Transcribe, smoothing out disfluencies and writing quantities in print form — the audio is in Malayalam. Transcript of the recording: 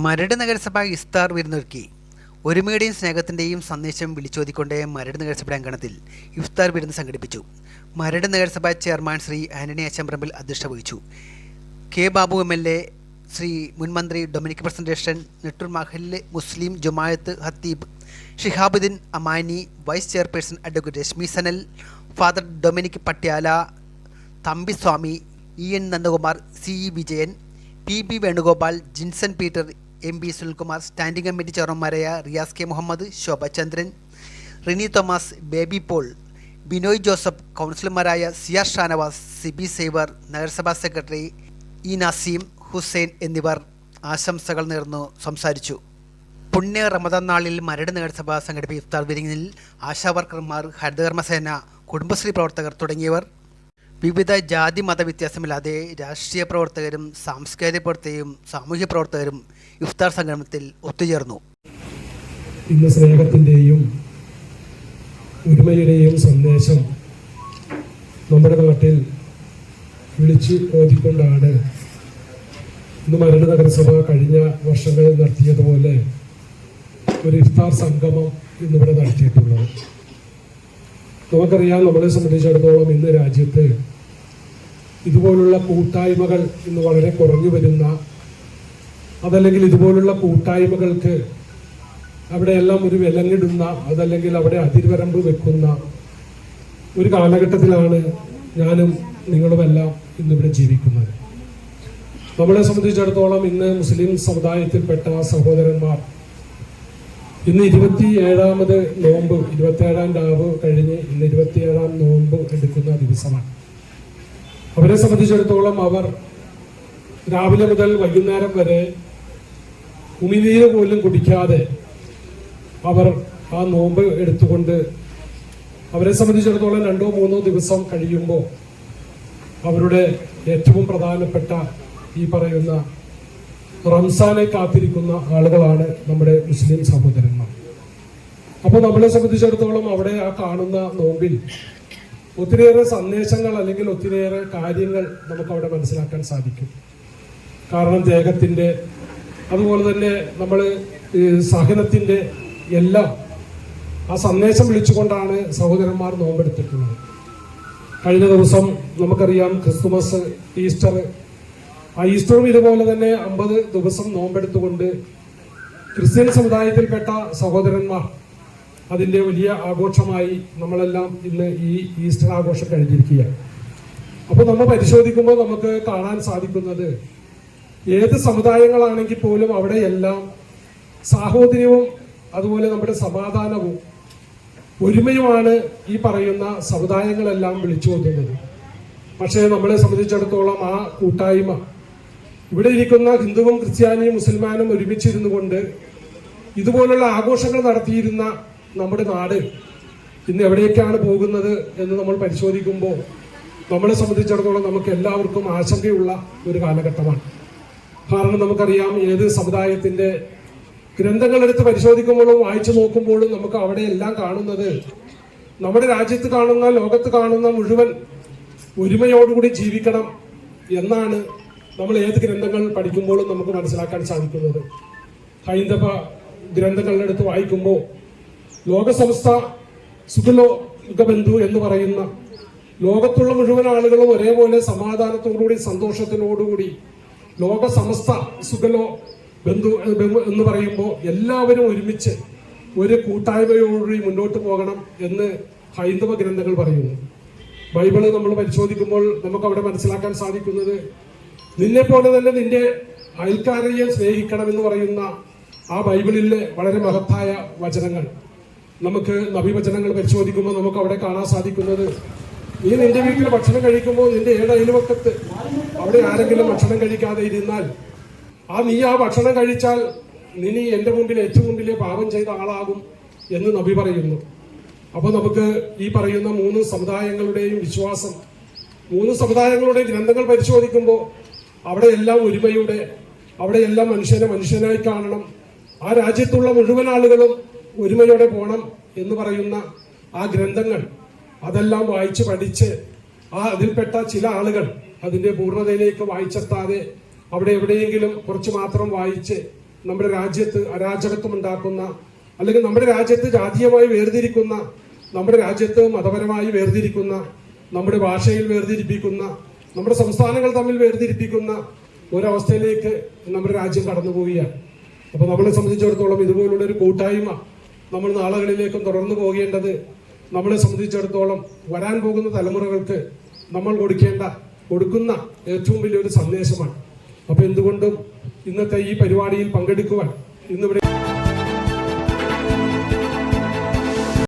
മരട് നഗരസഭ ഇഫ്താർ വിരുന്നൊരുക്കി. ഒരുമയുടെയും സ്നേഹത്തിൻ്റെയും സന്ദേശം വിളിച്ചോതിക്കൊണ്ട് മരട് നഗരസഭയുടെ അങ്കണത്തിൽ ഇഫ്താർ വിരുന്ന് സംഘടിപ്പിച്ചു. മരട് നഗരസഭ ചെയർമാൻ ശ്രീ ആന്റണി അച്ചംപറമ്പിൽ അധ്യക്ഷത വഹിച്ചു. കെ ബാബു MLA, ശ്രീ മുൻമന്ത്രി ഡൊമിനിക് പ്രസന്റേഷൻ, നെട്ടൂർ മഹല്ല് മുസ്ലിം ജുമായത്ത് ഹത്തീബ് Shihabuddin Amani, vice chairperson advocate Reshmi Sanal, father Dominic Patiala, Thampiswami, EN Nandakumar, CE Vijayan, PB Venugopal, Jinson Peter, MB Sunilkumar, standing committee ചെയർമാൻമാരായ Riyas K Muhammad, Shobha Chandran, Rini Thomas, Baby Paul, Binoy Joseph, കൗൺസിലർമാരായ CR ഷാനവാസ്, സിബി സേവർ, നഗരസഭാ സെക്രട്ടറി E നസീം, ഹുസൈൻ എന്നിവർ ആശംസകൾ നേർന്നു സംസാരിച്ചു. പുണ്യ റമദാൻ നാളിൽ മരട് നഗരസഭ സംഘടിപ്പിച്ച ഇഫ്താർ വിരുന്നിൽ ആശാവർക്കർമാർ, ഹരിതകർമ്മസേന, കുടുംബശ്രീ പ്രവർത്തകർ തുടങ്ങിയവർ, വിവിധ ജാതി മത വ്യത്യാസമില്ലാതെ രാഷ്ട്രീയ പ്രവർത്തകരും സാംസ്കാരിക പ്രവർത്തകരും സാമൂഹ്യ പ്രവർത്തകരും ഇഫ്താർ സംഗമത്തിൽ ഒത്തുചേർന്നു. ഇന്ന് സ്നേഹത്തിൻ്റെയും ഒരുമയുടെയും സന്ദേശം നമ്മുടെ നാട്ടിൽ വിളിച്ചു ഓതിക്കൊണ്ടാണ് ഇന്ന് മരട് നഗരസഭ കഴിഞ്ഞ വർഷങ്ങളിൽ നടത്തിയതുപോലെ ഒരു ഇഫ്താർ സംഗമം ഇന്നിവിടെ നടത്തിയിട്ടുള്ളത്. നമുക്കറിയാം, നമ്മളെ സംബന്ധിച്ചിടത്തോളം ഇന്ന് രാജ്യത്ത് ഇതുപോലുള്ള കൂട്ടായ്മകൾ ഇന്ന് വളരെ കുറഞ്ഞു വരുന്ന, അതല്ലെങ്കിൽ ഇതുപോലുള്ള കൂട്ടായ്മകൾക്ക് അവിടെയെല്ലാം ഒരു വിലങ്ങിടുന്ന, അതല്ലെങ്കിൽ അവിടെ അതിർവരമ്പ് വെക്കുന്ന ഒരു കാലഘട്ടത്തിലാണ് ഞാനും നിങ്ങളുമെല്ലാം ഇന്നിവിടെ ജീവിക്കുന്നത്. നമ്മളെ സംബന്ധിച്ചിടത്തോളം ഇന്ന് മുസ്ലിം സമുദായത്തിൽപ്പെട്ട സഹോദരന്മാർ ഇന്ന് 27ാമത് നോമ്പ്, 27ാം രാവ് കഴിഞ്ഞ് ഇന്ന് 27ാം നോമ്പ് എടുക്കുന്ന ദിവസമാണ്. അവരെ സംബന്ധിച്ചിടത്തോളം അവർ രാവിലെ മുതൽ വൈകുന്നേരം വരെ ഉമിനീര് പോലും കുടിക്കാതെ അവർ ആ നോമ്പ് എടുത്തുകൊണ്ട് അവരെ സംബന്ധിച്ചിടത്തോളം 2-3 ദിവസം കഴിയുമ്പോൾ അവരുടെ ഏറ്റവും പ്രധാനപ്പെട്ട ഈ പറയുന്ന റംസാനെ കാത്തിരിക്കുന്ന ആളുകളാണ് നമ്മുടെ മുസ്ലിം സഹോദരന്മാർ. അപ്പോൾ നമ്മളെ സംബന്ധിച്ചിടത്തോളം അവിടെ ആ കാണുന്ന നോമ്പിൽ ഒത്തിരിയേറെ സന്ദേശങ്ങൾ അല്ലെങ്കിൽ ഒത്തിരിയേറെ കാര്യങ്ങൾ നമുക്ക് അവിടെ മനസ്സിലാക്കാൻ സാധിക്കും. കാരണം ത്യാഗത്തിൻ്റെ, അതുപോലെ തന്നെ നമ്മൾ സഹനത്തിൻ്റെ എല്ലാം ആ സന്ദേശം വിളിച്ചുകൊണ്ടാണ് സഹോദരന്മാർ നോമ്പെടുത്തിട്ടുള്ളത്. കഴിഞ്ഞ ദിവസം നമുക്കറിയാം ക്രിസ്തുമസ്, ഈസ്റ്റർ. ആ ഈസ്റ്ററും ഇതുപോലെ തന്നെ 50 ദിവസം നോമ്പെടുത്തുകൊണ്ട് ക്രിസ്ത്യൻ സമുദായത്തിൽപ്പെട്ട സഹോദരന്മാർ അതിൻ്റെ വലിയ ആഘോഷമായി നമ്മളെല്ലാം ഇന്ന് ഈ ഈസ്റ്റർ ആഘോഷം കഴിഞ്ഞിരിക്കുകയാണ്. അപ്പോൾ നമ്മൾ പരിശോധിക്കുമ്പോൾ നമുക്ക് കാണാൻ സാധിക്കുന്നത്, ഏത് സമുദായങ്ങളാണെങ്കിൽ പോലും അവിടെയെല്ലാം സാഹോദര്യവും അതുപോലെ നമ്മുടെ സമാധാനവും ഒരുമയുമാണ് ഈ പറയുന്ന സമുദായങ്ങളെല്ലാം വിളിച്ചു കൊണ്ടുവന്നത്. പക്ഷേ നമ്മളെ സംബന്ധിച്ചിടത്തോളം ആ കൂട്ടായ്മ, ഇവിടെ ഇരിക്കുന്ന ഹിന്ദുവും ക്രിസ്ത്യാനിയും മുസൽമാനും ഒരുമിച്ചിരുന്നു കൊണ്ട് ഇതുപോലുള്ള ആഘോഷങ്ങൾ നടത്തിയിരുന്ന നമ്മുടെ നാട് ഇന്ന് എവിടേക്കാണ് പോകുന്നത് എന്ന് നമ്മൾ പരിശോധിക്കുമ്പോൾ നമ്മളെ സംബന്ധിച്ചിടത്തോളം നമുക്ക് എല്ലാവർക്കും ആശങ്കയുള്ള ഒരു കാലഘട്ടമാണ്. കാരണം നമുക്കറിയാം, ഏത് സമുദായത്തിൻ്റെ ഗ്രന്ഥങ്ങളെടുത്ത് പരിശോധിക്കുമ്പോഴും വായിച്ചു നോക്കുമ്പോഴും നമുക്ക് അവിടെ എല്ലാം കാണുന്നത്, നമ്മുടെ രാജ്യത്ത് കാണുന്ന, ലോകത്ത് കാണുന്ന മുഴുവൻ ഒരുമയോടുകൂടി ജീവിക്കണം എന്നാണ് നമ്മൾ ഏത് ഗ്രന്ഥങ്ങൾ പഠിക്കുമ്പോഴും നമുക്ക് മനസ്സിലാക്കാൻ സാധിക്കുന്നത്. ഹൈന്ദവ ഗ്രന്ഥങ്ങളെടുത്ത് വായിക്കുമ്പോൾ ലോകസമസ്ത സുഖലോ യുഗബന്ധു എന്ന് പറയുന്ന, ലോകത്തുള്ള മുഴുവൻ ആളുകളും ഒരേപോലെ സമാധാനത്തോടുകൂടി സന്തോഷത്തിനോടുകൂടി ലോകസമസ്ത സുഖലോ ബന്ധു എന്ന് പറയുമ്പോൾ എല്ലാവരും ഒരുമിച്ച് ഒരു കൂട്ടായ്മയോടുകൂടി മുന്നോട്ട് പോകണം എന്ന് ഹൈന്ദവ ഗ്രന്ഥങ്ങൾ പറയുന്നു. ബൈബിള് നമ്മൾ പരിശോധിക്കുമ്പോൾ നമുക്ക് അവിടെ മനസ്സിലാക്കാൻ സാധിക്കുന്നത്, നിന്നെ പോലെ തന്നെ നിന്റെ അയൽക്കാരെയും സ്നേഹിക്കണം എന്ന് പറയുന്ന ആ ബൈബിളിലെ വളരെ മഹത്തായ വചനങ്ങൾ, നമുക്ക് നബിവചനങ്ങൾ പരിശോധിക്കുമ്പോൾ നമുക്ക് അവിടെ കാണാൻ സാധിക്കുന്നത്, നീ നിന്റെ വീട്ടിൽ ഭക്ഷണം കഴിക്കുമ്പോൾ നിന്റെ ഏഴ് അയൽവക്കത്ത് അവിടെ ആരെങ്കിലും ഭക്ഷണം കഴിക്കാതെ ഇരുന്നാൽ നീ ആ ഭക്ഷണം കഴിച്ചാൽ നീ എൻ്റെ മുമ്പിൽ ഏറ്റവും മുമ്പിലെ പാപം ചെയ്ത ആളാകും എന്ന് നബി പറയുന്നു. അപ്പോൾ നമുക്ക് ഈ പറയുന്ന 3 സമുദായങ്ങളുടെയും വിശ്വാസം, 3 സമുദായങ്ങളുടെയും ഗ്രന്ഥങ്ങൾ പരിശോധിക്കുമ്പോൾ അവിടെയെല്ലാം ഒരുമയുടെ, അവിടെയെല്ലാം മനുഷ്യനെ മനുഷ്യനായി കാണണം, ആ രാജ്യത്തുള്ള മുഴുവൻ ആളുകളും ഒരുമയോടെ പോകണം എന്ന് പറയുന്ന ആ ഗ്രന്ഥങ്ങൾ അതെല്ലാം വായിച്ച് പഠിച്ച് അതിൽപ്പെട്ട ചില ആളുകൾ അതിൻ്റെ പൂർണ്ണതയിലേക്ക് വായിച്ചെത്താതെ അവിടെ എവിടെയെങ്കിലും കുറച്ച് മാത്രം വായിച്ച് നമ്മുടെ രാജ്യത്ത് അരാജകത്വം ഉണ്ടാക്കുന്ന, അല്ലെങ്കിൽ നമ്മുടെ രാജ്യത്ത് ജാതീയമായി വേർതിരിക്കുന്ന, നമ്മുടെ രാജ്യത്ത് മതപരമായി വേർതിരിക്കുന്ന, നമ്മുടെ ഭാഷയിൽ വേർതിരിപ്പിക്കുന്ന, നമ്മുടെ സംസ്ഥാനങ്ങൾ തമ്മിൽ വേർതിരിപ്പിക്കുന്ന ഒരവസ്ഥയിലേക്ക് നമ്മുടെ രാജ്യം കടന്നു പോവുകയാണ്. അപ്പോൾ നമ്മളെ സംബന്ധിച്ചിടത്തോളം ഇതുപോലുള്ള ഒരു കൂട്ടായ്മ നമ്മൾ നാളുകളിലേക്കും തുടർന്നു പോകേണ്ടത് നമ്മളെ സംബന്ധിച്ചിടത്തോളം വരാൻ പോകുന്ന തലമുറകൾക്ക് നമ്മൾ കൊടുക്കുന്ന ഏറ്റവും വലിയൊരു സന്ദേശമാണ്. അപ്പോൾ എന്തുകൊണ്ടും ഇന്നത്തെ ഈ പരിപാടിയിൽ പങ്കെടുക്കുവാൻ ഇന്നിവിടെ